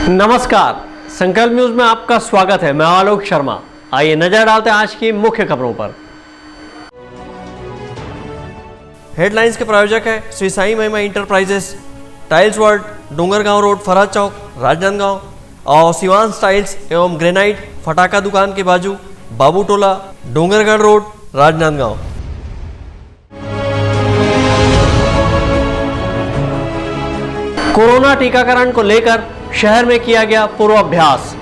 नमस्कार, संकल्प न्यूज में आपका स्वागत है। मैं आलोक शर्मा। आइए नजर डालते हैं आज की मुख्य खबरों पर। हेडलाइंस के प्रायोजक है Shri Sai Mahima enterprises, tiles world, Dongargaon road, Faraz Chowk, Rajnandgaon और शिवांश टाइल्स एवं ग्रेनाइट फटाका दुकान के बाजू, बाबू टोला, डोंगरगढ़ रोड, राजनांदगांव। कोरोना टीकाकरण को लेकर शहर में किया गया पूर्वाभ्यास।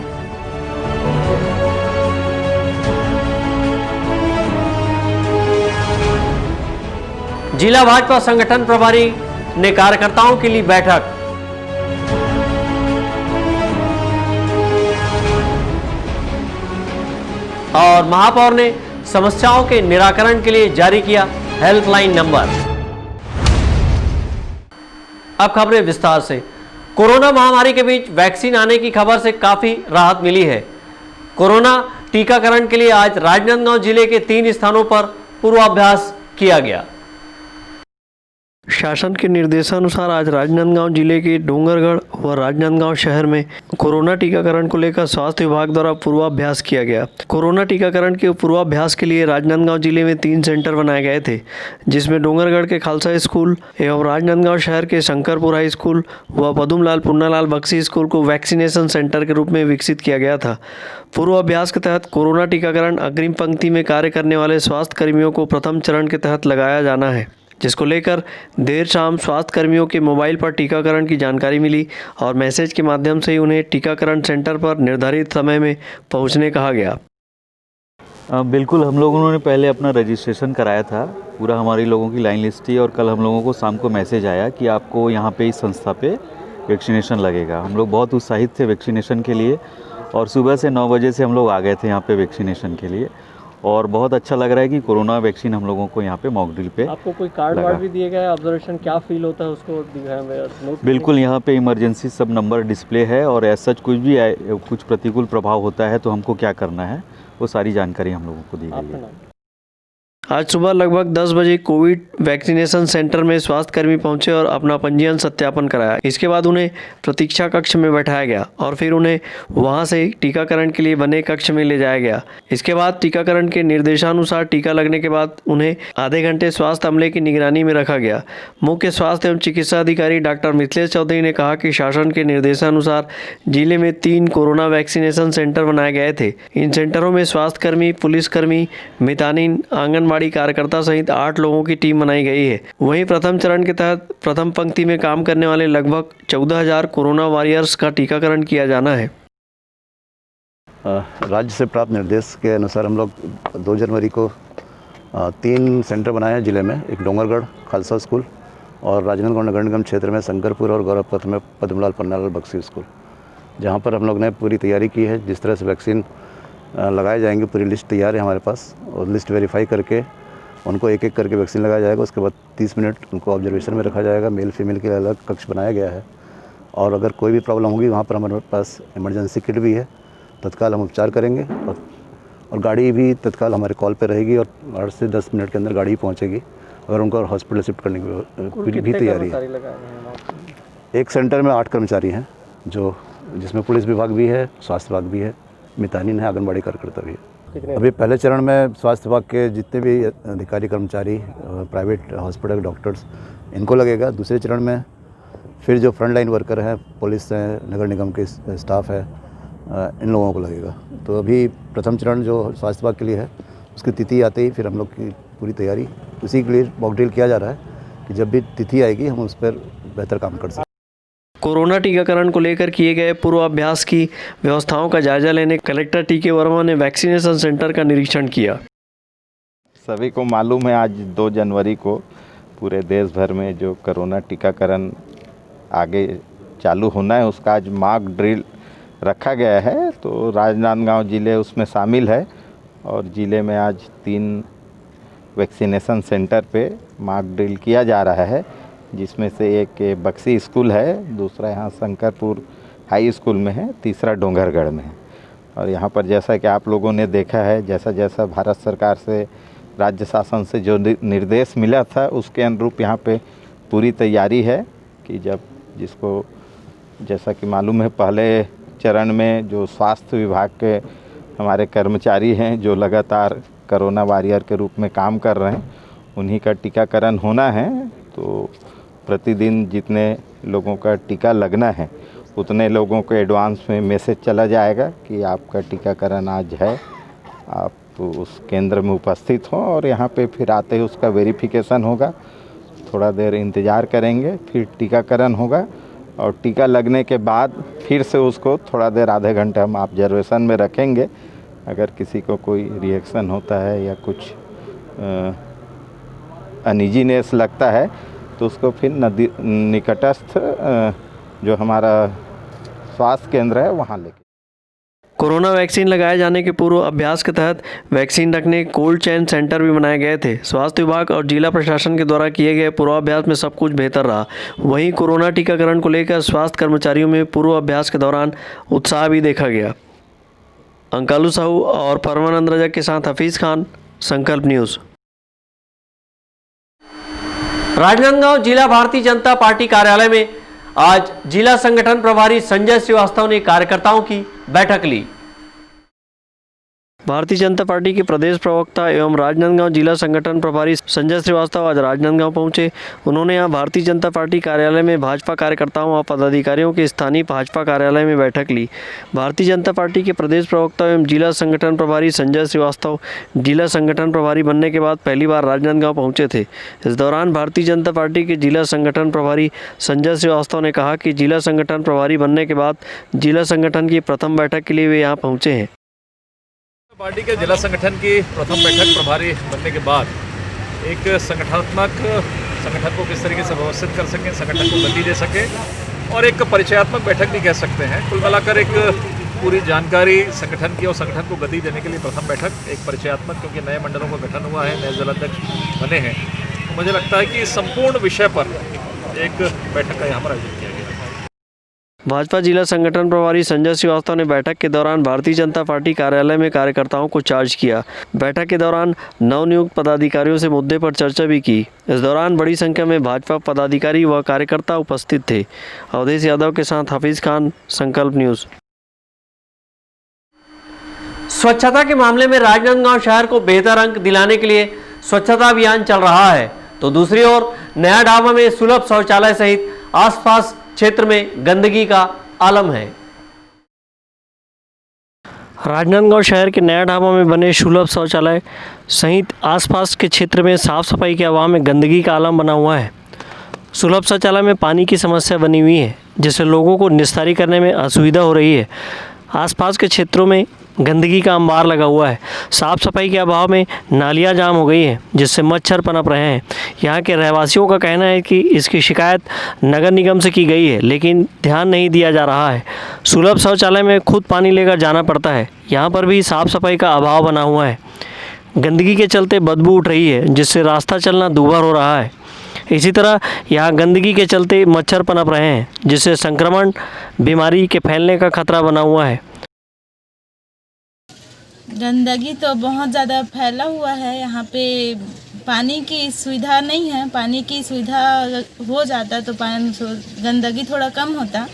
जिला भाजपा संगठन प्रभारी ने कार्यकर्ताओं के लिए बैठक। और महापौर ने समस्याओं के निराकरण के लिए जारी किया हेल्पलाइन नंबर। अब खबरें विस्तार से। कोरोना महामारी के बीच वैक्सीन आने की खबर से काफी राहत मिली है। कोरोना टीकाकरण के लिए आज राजनांदगांव जिले के 3 स्थानों पर पूर्वाभ्यास किया गया। शासन के निर्देशानुसार आज राजनांदगांव जिले के डोंगरगढ़ व राजनांदगांव शहर में कोरोना टीकाकरण को लेकर स्वास्थ्य विभाग द्वारा पूर्वाभ्यास किया गया। कोरोना टीकाकरण के पूर्वाभ्यास के लिए राजनांदगांव जिले में 3 सेंटर बनाए गए थे, जिसमें डोंगरगढ़ के खालसा स्कूल एवं राजनांदगांव शहर के शंकरपुर हाई स्कूल व पदुमलाल पुन्नालाल बख्शी स्कूल को वैक्सीनेशन सेंटर के रूप में विकसित किया गया था। पूर्वाभ्यास के तहत कोरोना टीकाकरण अग्रिम पंक्ति में कार्य करने वाले स्वास्थ्य कर्मियों को प्रथम चरण के तहत लगाया जाना है, जिसको लेकर देर शाम स्वास्थ्य कर्मियों के मोबाइल पर टीकाकरण की जानकारी मिली और मैसेज के माध्यम से ही उन्हें टीकाकरण सेंटर पर निर्धारित समय में पहुंचने कहा गया। बिल्कुल, हम लोगों ने पहले अपना रजिस्ट्रेशन कराया था, पूरा हमारी लोगों की लाइन लिस्ट थी और कल हम लोगों को शाम को मैसेज आया कि आपको यहाँ पे इस संस्था पे वैक्सीनेशन लगेगा। हम लोग बहुत उत्साहित थे वैक्सीनेशन के लिए और सुबह से 9 बजे से हम लोग आ गए थे यहाँ पे वैक्सीनेशन के लिए और बहुत अच्छा लग रहा है कि कोरोना वैक्सीन हम लोगों को यहाँ पे मॉक ड्रिल पे। आपको कोई कार्ड वार्ड भी दिए गए? ऑब्जर्वेशन क्या फील होता है उसको दिखाया? बिल्कुल, यहाँ पे इमरजेंसी सब नंबर डिस्प्ले है और ऐसा कुछ प्रतिकूल प्रभाव होता है तो हमको क्या करना है वो सारी जानकारी हम लोगों को दी गई है। आज सुबह लगभग 10 बजे कोविड वैक्सीनेशन सेंटर में स्वास्थ्य कर्मी पहुंचे और अपना पंजीयन सत्यापन कराया। इसके बाद उन्हें प्रतीक्षा कक्ष में बैठाया गया और फिर उन्हें वहां से टीकाकरण के लिए बने कक्ष में ले जाया गया। इसके बाद टीकाकरण के निर्देशानुसार टीका लगने के बाद उन्हें आधे घंटे स्वास्थ्य अमले की निगरानी में रखा गया। मुख्य स्वास्थ्य एवं चिकित्सा अधिकारी डॉक्टर मिथिलेश चौधरी ने कहा कि शासन के निर्देशानुसार जिले में 3 कोरोना वैक्सीनेशन सेंटर बनाए गए थे। इन सेंटरों में स्वास्थ्यकर्मी, पुलिसकर्मी, मितानिन, आंगनबाड़ी कार्यकर्ता सहित 8 लोगों की टीम बनाई गई है। वहीं प्रथम चरण के तहत प्रथम पंक्ति में काम करने वाले लगभग 14,000 कोरोना वॉरियर्स का टीकाकरण किया जाना है। राज्य से प्राप्त निर्देश के अनुसार हम लोग 2 जनवरी को 3 सेंटर बनाए हैं जिले में। एक डोंगरगढ़ खालसा स्कूल और राजनांदगांव नगर निगम क्षेत्र में शंकरपुर और गौरवपथ में पद्मलाल पुन्नालाल बख्शी स्कूल, जहाँ पर हम लोग ने पूरी तैयारी की है। जिस तरह से वैक्सीन लगाए जाएंगे पूरी लिस्ट तैयार है हमारे पास और लिस्ट वेरीफाई करके उनको एक एक करके वैक्सीन लगाया जाएगा। उसके बाद 30 मिनट उनको ऑब्जर्वेशन में रखा जाएगा। मेल फीमेल के अलग कक्ष बनाया गया है और अगर कोई भी प्रॉब्लम होगी वहाँ पर हमारे पास इमरजेंसी किट भी है, तत्काल हम उपचार करेंगे और गाड़ी भी तत्काल हमारे कॉल पर रहेगी और 8 से 10 मिनट के अंदर गाड़ी पहुँचेगी अगर उनको हॉस्पिटल शिफ्ट करने की भी तैयारी है। एक सेंटर में 8 कर्मचारी हैं जिसमें पुलिस विभाग भी है, स्वास्थ्य विभाग भी है, मितानिन है, आंगनबाड़ी कार्यकर्ता भी है। अभी पहले चरण में स्वास्थ्य विभाग के जितने भी अधिकारी कर्मचारी, प्राइवेट हॉस्पिटल डॉक्टर्स, इनको लगेगा। दूसरे चरण में फिर जो फ्रंट लाइन वर्कर हैं, पुलिस है, नगर निगम के स्टाफ है, इन लोगों को लगेगा। तो अभी प्रथम चरण जो स्वास्थ्य विभाग के लिए है उसकी तिथि आते ही फिर हम लोग की पूरी तैयारी उसी के लिए मॉक ड्रिल किया जा रहा है कि जब भी तिथि आएगी हम उस पर बेहतर काम कर सकें। कोरोना टीकाकरण को लेकर किए गए पूर्वाभ्यास की व्यवस्थाओं का जायजा लेने कलेक्टर टीके वर्मा ने वैक्सीनेशन सेंटर का निरीक्षण किया। सभी को मालूम है आज 2 जनवरी को पूरे देश भर में जो कोरोना टीकाकरण आगे चालू होना है उसका आज मॉक ड्रिल रखा गया है। तो राजनांदगांव जिले उसमें शामिल है और ज़िले में आज 3 वैक्सीनेशन सेंटर पे मॉक ड्रिल किया जा रहा है, जिसमें से एक बख्शी स्कूल है, दूसरा यहाँ शंकरपुर हाई स्कूल में है, तीसरा डोंगरगढ़ में है। और यहाँ पर जैसा कि आप लोगों ने देखा है, जैसा जैसा भारत सरकार से, राज्य शासन से जो निर्देश मिला था उसके अनुरूप यहाँ पे पूरी तैयारी है कि जब जिसको जैसा कि मालूम है पहले चरण में जो स्वास्थ्य विभाग के हमारे कर्मचारी हैं जो लगातार कोरोना वॉरियर के रूप में काम कर रहे हैं, उन्हीं का टीकाकरण होना है। तो प्रतिदिन जितने लोगों का टीका लगना है उतने लोगों को एडवांस में मैसेज चला जाएगा कि आपका टीकाकरण आज है, आप उस केंद्र में उपस्थित हों और यहाँ पे फिर आते ही उसका वेरिफिकेशन होगा। थोड़ा देर इंतज़ार करेंगे, फिर टीकाकरण होगा और टीका लगने के बाद फिर से उसको थोड़ा देर आधे घंटे हम ऑब्जर्वेशन में रखेंगे। अगर किसी को कोई रिएक्शन होता है या कुछ अनइजीनेस लगता है तो उसको फिर निकटस्थ जो हमारा स्वास्थ्य केंद्र है वहाँ लेके। कोरोना वैक्सीन लगाए जाने के पूर्व अभ्यास के तहत वैक्सीन रखने कोल्ड चेन सेंटर भी बनाए गए थे। स्वास्थ्य विभाग और जिला प्रशासन के द्वारा किए गए पूर्वाभ्यास में सब कुछ बेहतर रहा। वहीं कोरोना टीकाकरण को लेकर स्वास्थ्य कर्मचारियों में पूर्वाभ्यास के दौरान उत्साह भी देखा गया। अंकालू साहू और परमानंद रजक के साथ हफीज़ खान, संकल्प न्यूज़। राजनांदगांव जिला भारतीय जनता पार्टी कार्यालय में आज जिला संगठन प्रभारी संजय श्रीवास्तव ने कार्यकर्ताओं की बैठक ली। भारतीय जनता पार्टी के प्रदेश प्रवक्ता एवं राजनांदगांव जिला संगठन प्रभारी संजय श्रीवास्तव आज राजनांदगांव पहुंचे। उन्होंने यहां भारतीय जनता पार्टी कार्यालय में भाजपा कार्यकर्ताओं और पदाधिकारियों के स्थानीय भाजपा कार्यालय में बैठक ली। भारतीय जनता पार्टी के प्रदेश प्रवक्ता एवं जिला संगठन प्रभारी संजय श्रीवास्तव जिला संगठन प्रभारी बनने के बाद पहली बार राजनांदगांव पहुंचे थे। इस दौरान भारतीय जनता पार्टी के जिला संगठन प्रभारी संजय श्रीवास्तव ने कहा कि जिला संगठन प्रभारी बनने के बाद जिला संगठन की प्रथम बैठक के लिए वे यहाँ पहुँचे हैं। पार्टी के जिला संगठन की प्रथम बैठक प्रभारी बनने के बाद एक संगठन को किस तरीके से व्यवस्थित कर सकें, संगठन को गति दे सकें और एक परिचयात्मक बैठक भी कह सकते हैं। कुल मिलाकर एक पूरी जानकारी संगठन की और संगठन को गति देने के लिए प्रथम बैठक एक परिचयात्मक, क्योंकि नए मंडलों का गठन हुआ है, नए जिलाध्यक्ष बने हैं, तो मुझे लगता है कि संपूर्ण विषय पर एक बैठक का यहाँ पर आयोजन किया गया। भाजपा जिला संगठन प्रभारी संजय श्रीवास्तव ने बैठक के दौरान भारतीय जनता पार्टी कार्यालय में कार्यकर्ताओं को चार्ज किया। बैठक के दौरान नवनियुक्त पदाधिकारियों से मुद्दे पर चर्चा भी की। इस दौरान बड़ी संख्या में भाजपा पदाधिकारी व कार्यकर्ता उपस्थित थे। अवधेश यादव के साथ हफीज़ खान, संकल्प न्यूज़। स्वच्छता के मामले में राजनांदगांव शहर को बेहतर अंक दिलाने के लिए स्वच्छता अभियान चल रहा है, तो दूसरी ओर नया ढाबा में सुलभ शौचालय सहित आसपास क्षेत्र में गंदगी का आलम है। राजनांदगांव शहर के नया ढाबा में बने सुलभ शौचालय सहित आसपास के क्षेत्र में साफ सफाई के अभाव में गंदगी का आलम बना हुआ है। सुलभ शौचालय में पानी की समस्या बनी हुई है, जिससे लोगों को निस्तारी करने में असुविधा हो रही है। आसपास के क्षेत्रों में गंदगी का अंबार लगा हुआ है। साफ़ सफाई के अभाव में नालियाँ जाम हो गई हैं, जिससे मच्छर पनप रहे हैं। यहाँ के रहवासियों का कहना है कि इसकी शिकायत नगर निगम से की गई है, लेकिन ध्यान नहीं दिया जा रहा है। सुलभ शौचालय में खुद पानी लेकर जाना पड़ता है। यहाँ पर भी साफ़ सफाई का अभाव बना हुआ है। गंदगी के चलते बदबू उठ रही है, जिससे रास्ता चलना दूभर हो रहा है। इसी तरह यहाँ गंदगी के चलते मच्छर पनप रहे हैं, जिससे संक्रमण बीमारी के फैलने का खतरा बना हुआ है। गंदगी तो बहुत ज़्यादा फैला हुआ है। यहाँ पे पानी की सुविधा नहीं है। पानी की सुविधा हो जाता तो गंदगी थोड़ा कम होता।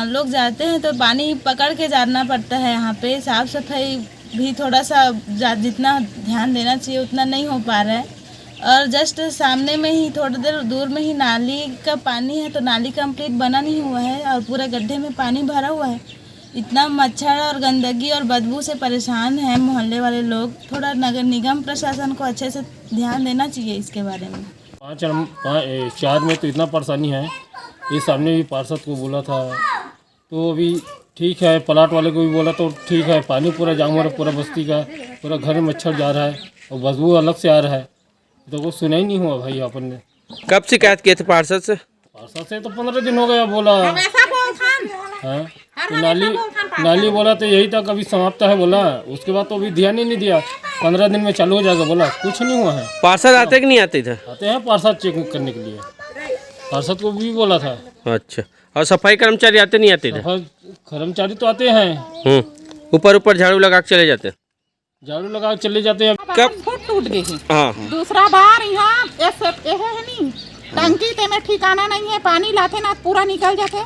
लोग जाते हैं तो पानी पकड़ के जाना पड़ता है। यहाँ पे साफ़ सफाई भी थोड़ा सा जितना ध्यान देना चाहिए उतना नहीं हो पा रहा है। और जस्ट सामने में ही थोड़ी देर दूर में ही नाली का पानी है, तो नाली कंप्लीट बना नहीं हुआ है और पूरे गड्ढे में पानी भरा हुआ है। इतना मच्छर और गंदगी और बदबू से परेशान हैं मोहल्ले वाले लोग। थोड़ा नगर निगम प्रशासन को अच्छे से ध्यान देना चाहिए इसके बारे में। 4 में तो इतना परेशानी है। ये सामने भी पार्षद को बोला था तो अभी ठीक है, प्लाट वाले को भी बोला तो ठीक है। पानी पूरा जाम हो रहा है, पूरा बस्ती का, पूरा घर में मच्छर जा रहा है और बदबू अलग से आ रहा है। तो कुछ सुना ही नहीं हुआ भाई अपन ने। कब शिकायत किए थे पार्षद से? पार्षद से तो 15 दिन हो गया बोला। हाँ, तो नाली बोला तो यही तक अभी समाप्त है बोला। उसके बाद तो अभी ध्यान ही नहीं दिया। 15 दिन में चालू हो जाएगा बोला, कुछ नहीं हुआ है। पार्षद आते कि नहीं आते इधर? आते हैं पार्षद चेक करने के लिए। पार्षद को भी बोला था। अच्छा, और सफाई कर्मचारी आते नहीं आते इधर? कर्मचारी तो आते हैं, ऊपर झाड़ू लगा के चले जाते हैं। झाड़ू लगा चले जाते हैं। कब टूट गई है? हाँ, दूसरा बार यहाँ है नहीं, टंकी ते में ठिकाना नहीं है। पानी लाते ना पूरा निकल जाते।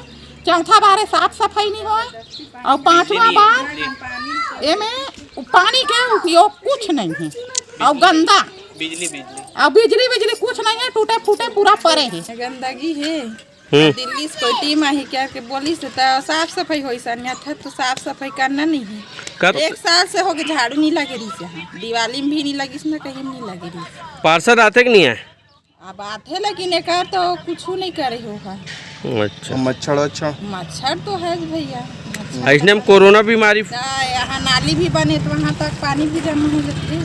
चौथा बार साफ सफाई नहीं हो, और पांचवा बार एमे पानी के उपयोग कुछ नहीं है, और गंदा और बिजली कुछ नहीं है, टूटे फूटे पूरा पड़े है, गंदगी है। दिल्ली से कोई टीम आई क्या के बोली से तो साफ सफाई हो, अन्यथा तो साफ सफाई करना नहीं है। कब 1 साल से हो गए झाड़ू नहीं लगे रही से, दिवाली में भी नहीं लगी, ना कहीं नहीं लगी रही। पार्षद आते कि नहीं आए? अब आते लेकिन एक तो कुछ नहीं करे होगा। अच्छा, मच्छर तो है भैया, इसने हम कोरोना बीमारी यहाँ नाली भी बने तो वहाँ तक पानी भी जमा हो जाते,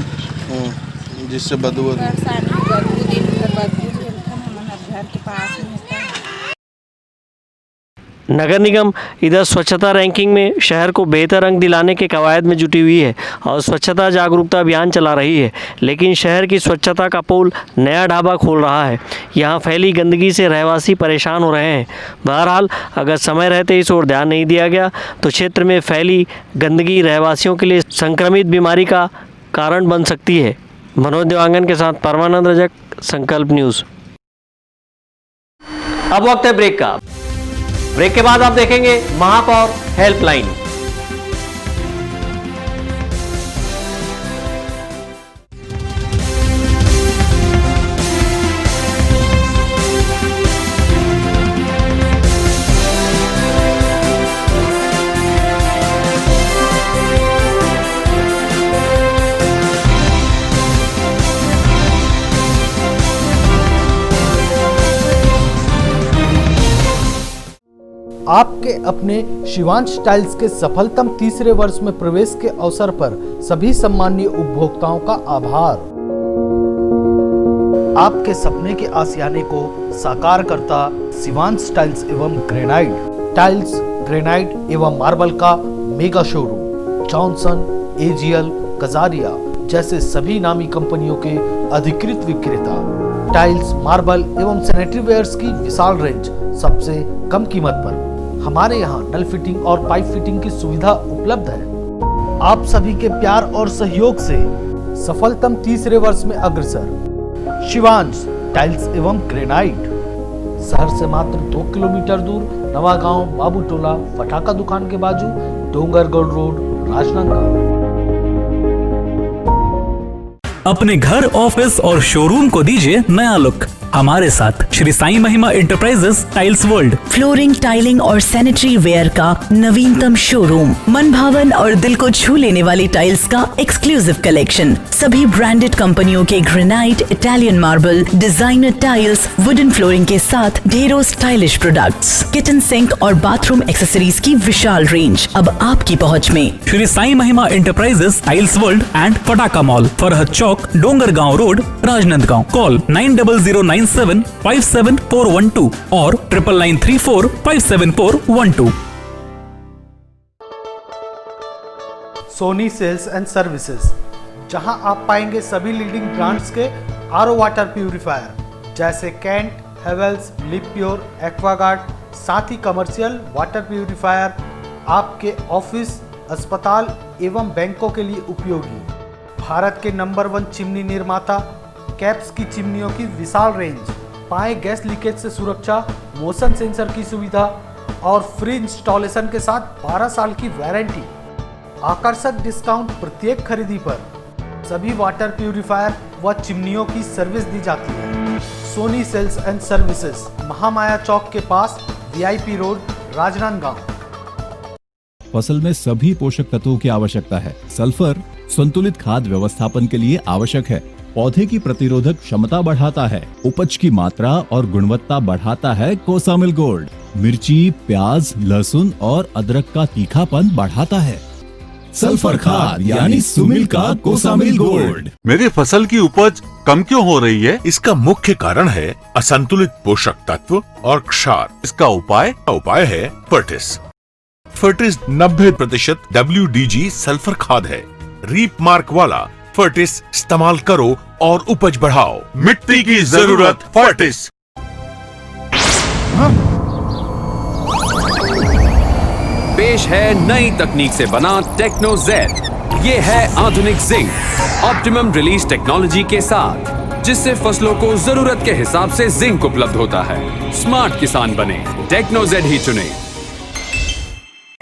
जिससे बदबू परेशानी बदबू दिन भर बदबू झेलता हमारे घर के पास में। नगर निगम इधर स्वच्छता रैंकिंग में शहर को बेहतर रंग दिलाने के कवायद में जुटी हुई है और स्वच्छता जागरूकता अभियान चला रही है, लेकिन शहर की स्वच्छता का पोल नया ढाबा खोल रहा है। यहाँ फैली गंदगी से रहवासी परेशान हो रहे हैं। बहरहाल अगर समय रहते इस ओर ध्यान नहीं दिया गया तो क्षेत्र में फैली गंदगी रहवासियों के लिए संक्रमित बीमारी का कारण बन सकती है। मनोज देवांगन के साथ परमानंद रजक, संकल्प न्यूज़। अब वक्त है ब्रेक का। ब्रेक के बाद आप देखेंगे महापौर हेल्पलाइन। आपके अपने शिवांश टाइल्स के सफलतम तीसरे वर्ष में प्रवेश के अवसर पर सभी सम्मानीय उपभोक्ताओं का आभार। आपके सपने के आशियाने को साकार करता शिवांश टाइल्स एवं ग्रेनाइट टाइल्स, ग्रेनाइट एवं मार्बल का mega showroom Johnson, AGL, Kajaria जैसे सभी नामी कंपनियों के अधिकृत विक्रेता। टाइल्स, मार्बल एवं सैनिटरी वेयर्स की विशाल रेंज सबसे कम कीमत पर। हमारे यहाँ नल फिटिंग और पाइप फिटिंग की सुविधा उपलब्ध है। आप सभी के प्यार और सहयोग से सफलतम तीसरे वर्ष में अग्रसर शिवांश टाइल्स एवं ग्रेनाइट, शहर से मात्र 2 किलोमीटर दूर, नवागांव बाबूटोला फटाका दुकान के बाजू, डोंगरगढ़ रोड, राजनांदगांव। अपने घर, ऑफिस और शोरूम को दीजिए नया लुक हमारे साथ श्री साईं महिमा enterprises tiles world. Flooring, tiling और सैनिटरी वेयर का नवीनतम शोरूम, मन भावन और दिल को छू लेने वाली टाइल्स का एक्सक्लूसिव कलेक्शन, सभी ब्रांडेड कंपनियों के granite, Italian marble, designer tiles, wooden flooring के साथ ढेरों स्टाइलिश प्रोडक्ट्स, किचन सिंक और बाथरूम एक्सेसरीज की विशाल रेंज अब आपकी पहुंच में। श्री साईं महिमा एंटरप्राइजेस टाइल्स वर्ल्ड एंड फटाका मॉल, फरहद चौक, डोंगरगांव रोड, राजनांदगांव। कॉल 9009757412 और 9994574412। सोनी सेल्स एंड सर्विसेज, जहां आप पाएंगे सभी लीडिंग ब्रांड्स के आरओ वाटर प्यूरिफायर जैसे Kent, Havells, Livpure, Aquaguard, साथ ही कमर्शियल वाटर प्यूरिफायर आपके ऑफिस, अस्पताल एवं बैंकों के लिए उपयोगी। भारत के नंबर 1 चिमनी निर्माता कैप्स की चिमनियों की विशाल रेंज, पाए गैस लीकेज से सुरक्षा, मोशन सेंसर की सुविधा और फ्री इंस्टॉलेशन के साथ 12 साल की वारंटी, आकर्षक डिस्काउंट प्रत्येक खरीदी पर। सभी वाटर प्यूरिफायर व चिमनियों की सर्विस दी जाती है। Sony sales and services, Mahamaya Chowk के पास, वीआईपी रोड, राजनांदगांव। फसल में सभी पोषक तत्वों की आवश्यकता है। सल्फर संतुलित खाद व्यवस्थापन के लिए आवश्यक है। पौधे की प्रतिरोधक क्षमता बढ़ाता है, उपज की मात्रा और गुणवत्ता बढ़ाता है कोसामिल गोल्ड। मिर्ची, प्याज, लहसुन और अदरक का तीखापन बढ़ाता है। सल्फर खाद यानी सुमिल का कोसामिल गोल्ड। मेरी फसल की उपज कम क्यों हो रही है? इसका मुख्य कारण है असंतुलित पोषक तत्व और क्षार। इसका उपाय है फर्टिस। फर्टिस 90% WDG सल्फर खाद है। रीप मार्क वाला फर्टिस इस्तेमाल करो और उपज बढ़ाओ। मिट्टी की जरूरत फर्टिस। पेश है नई तकनीक से बना टेक्नो जेड। ये है आधुनिक जिंक ऑप्टिमम रिलीज टेक्नोलॉजी के साथ, जिससे फसलों को जरूरत के हिसाब से जिंक उपलब्ध होता है। स्मार्ट किसान बने, टेक्नो जेड ही चुने।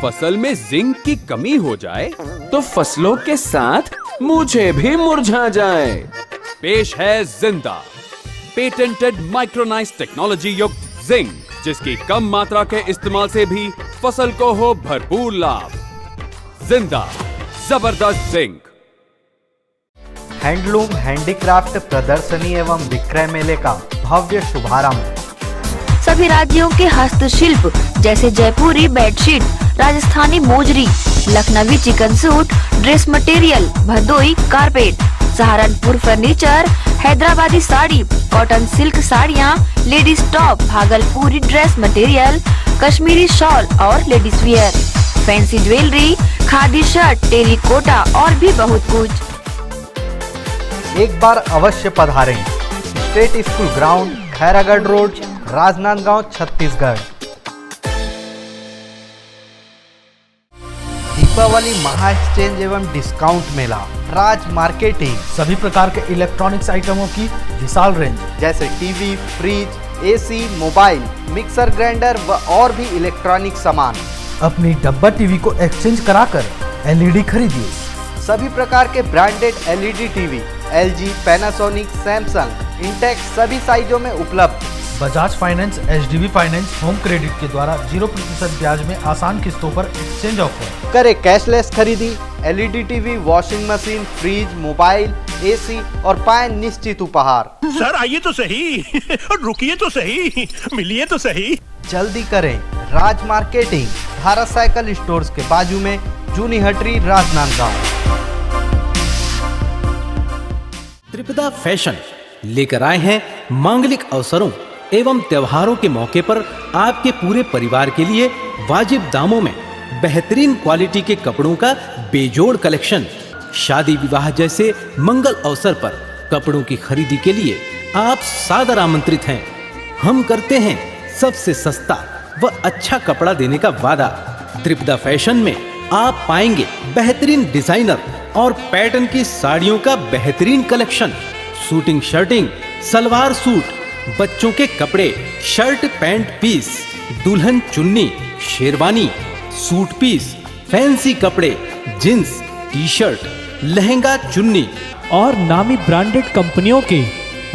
फसल में जिंक की कमी हो जाए तो फसलों के साथ मुझे भी मुरझा जाए। पेश है जिंदा, पेटेंटेड माइक्रोनाइज टेक्नोलॉजी युक्त जिंक, जिसकी कम मात्रा के इस्तेमाल से भी फसल को हो भरपूर लाभ। जिंदा, जबरदस्त जिंक। हैंडलूम हैंडीक्राफ्ट प्रदर्शनी एवं विक्रय मेले का भव्य शुभारंभ। सभी राज्यों के हस्तशिल्प जैसे Jaipuri bedsheet, Rajasthani mojari, Lucknowi chikan suit, dress material, Bhadohi carpet, Saharanpur furniture, Hyderabadi sari, cotton silk साड़ियाँ, ladies top, Bhagalpuri dress material, Kashmiri shawl और ladies wear, fancy jewellery, khadi shirt, terracotta और भी बहुत कुछ। एक बार अवश्य पधारें। State school ground, Khairagarh road, Rajnandgaon, Chhattisgarh. Deepawali महा एक्सचेंज एवं डिस्काउंट मेला, राज मार्केटिंग। सभी प्रकार के इलेक्ट्रॉनिक्स आइटमों की विशाल रेंज जैसे TV, fridge, AC, mobile, mixer grinder व और भी इलेक्ट्रॉनिक सामान। अपनी डब्बा टीवी को एक्सचेंज कराकर एलईडी खरीदिए। सभी प्रकार के branded LED TV LG, Panasonic, Samsung, Intex सभी साइजों में उपलब्ध। Bajaj finance, HDB finance home credit के द्वारा 0% ब्याज में आसान किस्तों पर एक्सचेंज ऑफर। करे कैशलेस खरीदी। LED TV, washing machine, fridge, mobile, AC और पाए निश्चित उपहार। सर आइए तो सही रुकिए तो सही, मिलिए तो सही। जल्दी करें। राज मार्केटिंग, भारत साइकिल स्टोर्स के बाजू में, जूनी हटरी, राजनांदगांव। त्रिपदा फैशन लेकर आए हैं मांगलिक अवसरों एवं त्योहारों के मौके पर आपके पूरे परिवार के लिए वाजिब दामों में बेहतरीन क्वालिटी के कपड़ों का बेजोड़ कलेक्शन। शादी विवाह जैसे मंगल अवसर पर कपड़ों की खरीदी के लिए आप सादर आमंत्रित हैं। हम करते हैं सबसे सस्ता व अच्छा कपड़ा देने का वादा। त्रिपदा फैशन में आप पाएंगे बेहतरीन डिजाइनर और पैटर्न की साड़ियों का बेहतरीन collection, suiting shirting, salwar suit, बच्चों के कपड़े, शर्ट पैंट पीस, दुल्हन चुन्नी, शेरवानी, सूट पीस, फैंसी कपड़े, जींस, टी शर्ट, लहंगा चुन्नी और नामी ब्रांडेड कंपनियों के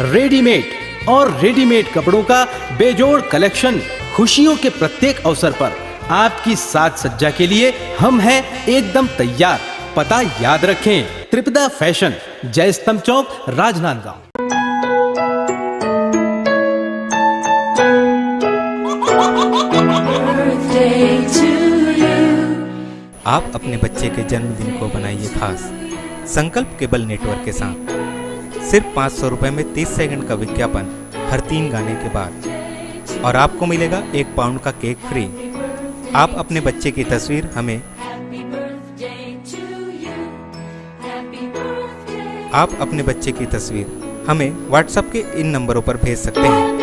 रेडीमेड कपड़ों का बेजोड़ कलेक्शन। खुशियों के प्रत्येक अवसर पर आपकी साज सज्जा के लिए हम हैं एकदम तैयार। पता याद रखें, त्रिपदा फैशन, जय स्तंभ चौक, राजनांदगांव। आप अपने बच्चे के जन्मदिन को बनाइए खास संकल्प केबल नेटवर्क के साथ। सिर्फ 500 रुपए में 30 सेकंड का विज्ञापन हर 3 गाने के बाद और आपको मिलेगा 1 पाउंड का केक फ्री। आप अपने बच्चे की तस्वीर हमें व्हाट्सएप के इन नंबरों पर भेज सकते हैं।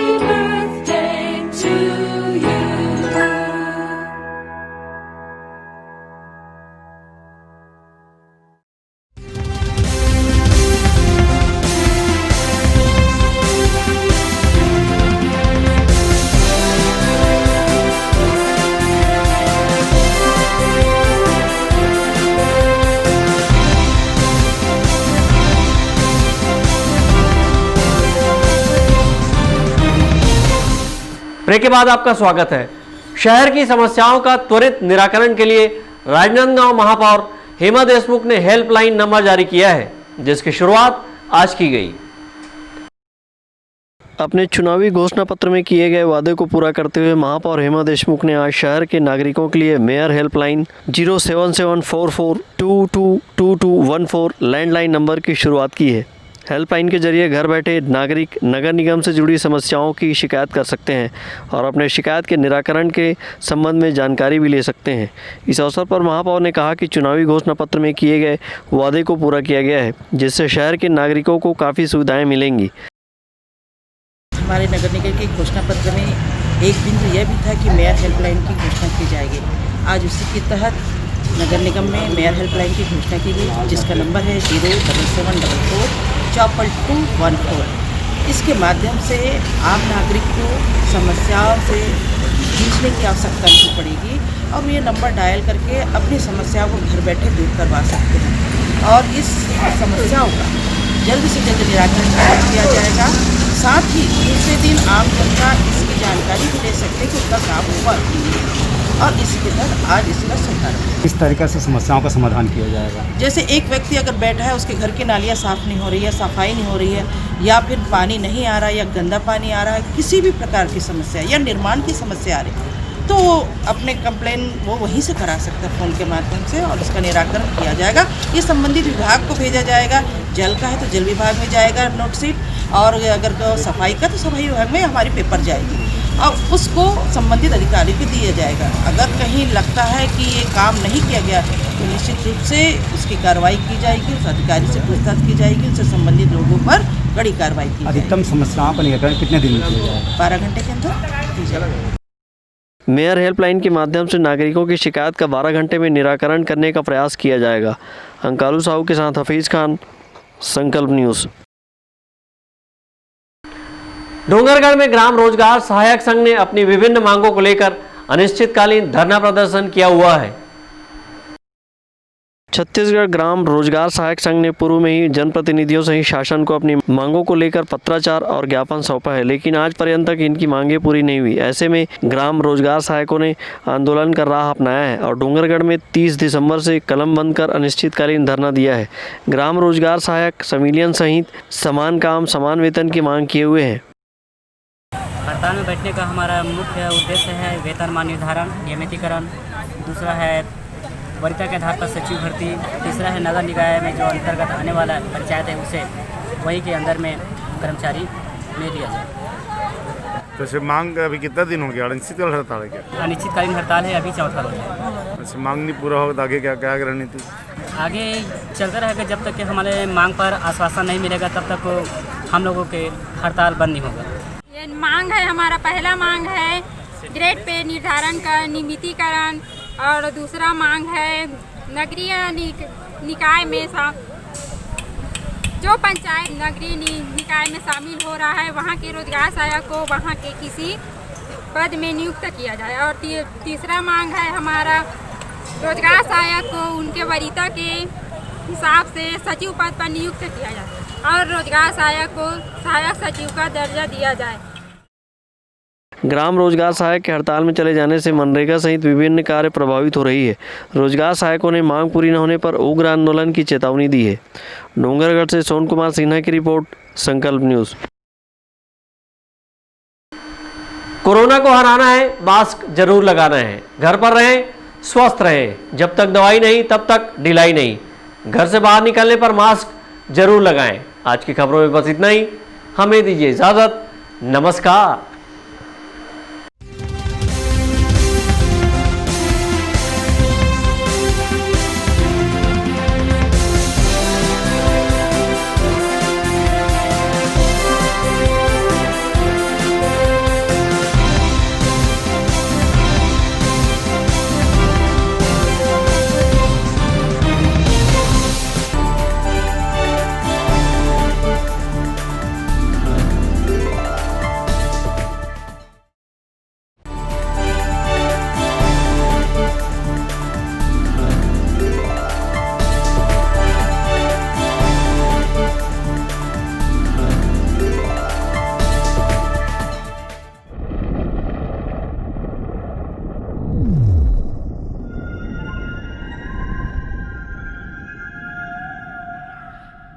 ब्रेक के बाद आपका स्वागत है। शहर की समस्याओं का त्वरित निराकरण के लिए राजनांदगांव महापौर हेमा देशमुख ने हेल्पलाइन नंबर जारी किया है, जिसकी शुरुआत आज की गई। अपने चुनावी घोषणा पत्र में किए गए वादे को पूरा करते हुए महापौर हेमा देशमुख ने आज शहर के नागरिकों के लिए मेयर हेल्पलाइन 07744222214 लैंडलाइन नंबर की शुरुआत की है। हेल्पलाइन के जरिए घर बैठे नागरिक नगर निगम से जुड़ी समस्याओं की शिकायत कर सकते हैं और अपने शिकायत के निराकरण के संबंध में जानकारी भी ले सकते हैं। इस अवसर पर महापौर ने कहा कि चुनावी घोषणा पत्र में किए गए वादे को पूरा किया गया है, जिससे शहर के नागरिकों को काफ़ी सुविधाएं मिलेंगी। हमारे नगर निगम के घोषणा पत्र में एक बिंदु यह भी था कि मेयर हेल्पलाइन की घोषणा की जाएगी। आज उसी के तहत नगर निगम में मेयर हेल्पलाइन की घोषणा की गई, जिसका नंबर है 07744242214। इसके माध्यम से आम नागरिक को समस्याओं से जूझने की आवश्यकता नहीं पड़ेगी और ये नंबर डायल करके अपनी समस्या को घर बैठे दूर करवा सकते हैं और इस समस्याओं का जल्द से जल्द निराकरण किया जाएगा। साथ ही दूसरे दिन आम जनता इसकी जानकारी भी ले सकते कि उसका काम हुआ कि नहीं और इसी के तहत आज इसका शुभारंभ। इस तरीके से समस्याओं का समाधान किया जाएगा। जैसे एक व्यक्ति अगर बैठा है, उसके घर की नालियाँ साफ़ नहीं हो रही है, सफाई नहीं हो रही है, या फिर पानी नहीं आ रहा है या गंदा पानी आ रहा है, किसी भी प्रकार की समस्या या निर्माण की समस्या आ रही है, तो अपने कंप्लेन वो वहीं से करा सकता है फ़ोन के माध्यम से और इसका निराकरण किया जाएगा। ये संबंधित विभाग को भेजा जाएगा। जल का है तो जल विभाग में जाएगा नोटशीट, और अगर सफाई का तो सफाई विभाग में हमारी पेपर जाएगी और उसको संबंधित अधिकारी को दिया जाएगा। अगर कहीं लगता है कि ये काम नहीं किया गया तो निश्चित रूप से उसकी कार्रवाई की जाएगी, उस अधिकारी से पूछताछ की जाएगी, उससे संबंधित लोगों पर कड़ी कार्रवाई की जाएगी। अधिकतम समस्याओं का निराकरण कितने दिन में किया जाएगा? 12 घंटे के अंदर की जाएगी। मेयर हेल्पलाइन के माध्यम से नागरिकों की शिकायत का 12 घंटे में निराकरण करने का प्रयास किया जाएगा। अंकालू साहू के साथ हफीज खान, संकल्प न्यूज़। डोंगरगढ़ में ग्राम रोजगार सहायक संघ ने अपनी विभिन्न मांगों को लेकर अनिश्चितकालीन धरना प्रदर्शन किया हुआ है। छत्तीसगढ़ ग्राम रोजगार सहायक संघ ने पूर्व में ही जनप्रतिनिधियों सहित शासन को अपनी मांगों को लेकर पत्राचार और ज्ञापन सौंपा है, लेकिन आज पर्यंत तक इनकी मांगें पूरी नहीं हुई। ऐसे में ग्राम रोजगार सहायकों ने आंदोलन का राह अपनाया है और डोंगरगढ़ में 30 दिसंबर से कलम बंद कर अनिश्चितकालीन धरना दिया है। ग्राम रोजगार सहायक संविलियन सहित समान काम समान वेतन की मांग किए हुए हैं। हड़ताल में बैठने का हमारा मुख्य उद्देश्य है वेतनमान निर्धारण, नियमितीकरण, दूसरा है वरीयता के आधार पर सचिव भर्ती, तीसरा है नगर निकाय में जो अंतर्गत आने वाला पंचायत है उसे वही के अंदर में कर्मचारी ले लिया जाए। तो इसे मांग अभी कितना दिन हो गया? अनिश्चितकालीन हड़ताल है क्या? अनिश्चितकालीन हड़ताल है, अभी चौथा रोज है। अच्छा, मांग नहीं पूरा होगा तो आगे क्या क्या रणनीति? आगे चलता रहेगा जब तक कि हमारे मांग पर आश्वासन नहीं मिलेगा तब तक हम लोगों के हड़ताल बंद नहीं होगा। ये मांग है, हमारा पहला मांग है ग्रेड पे निर्धारण का नियमितीकरण, और दूसरा मांग है नगरीय निकाय में जो पंचायत नगरीय निकाय में शामिल हो रहा है वहाँ के रोजगार सहायक को वहाँ के किसी पद में नियुक्त किया जाए। और तीसरा मांग है हमारा रोजगार सहायक को उनके वरीयता के हिसाब से सचिव पद पर नियुक्त किया जाए और रोजगार सहायक को सहायक सचिव का दर्जा दिया जाए। ग्राम रोजगार सहायक के हड़ताल में चले जाने से मनरेगा सहित विभिन्न कार्य प्रभावित हो रही है। रोजगार सहायकों ने मांग पूरी न होने पर उग्र आंदोलन की चेतावनी दी है। डोंगरगढ़ से सोन कुमार सिन्हा की रिपोर्ट, संकल्प न्यूज़। कोरोना को हराना है, मास्क जरूर लगाना है। घर पर रहें, स्वस्थ रहें। जब तक दवाई नहीं तब तक ढिलाई नहीं। घर से बाहर निकलने पर मास्क जरूर लगाएं। आज की खबरों में बस इतना ही। हमें दीजिए इजाजत। नमस्कार।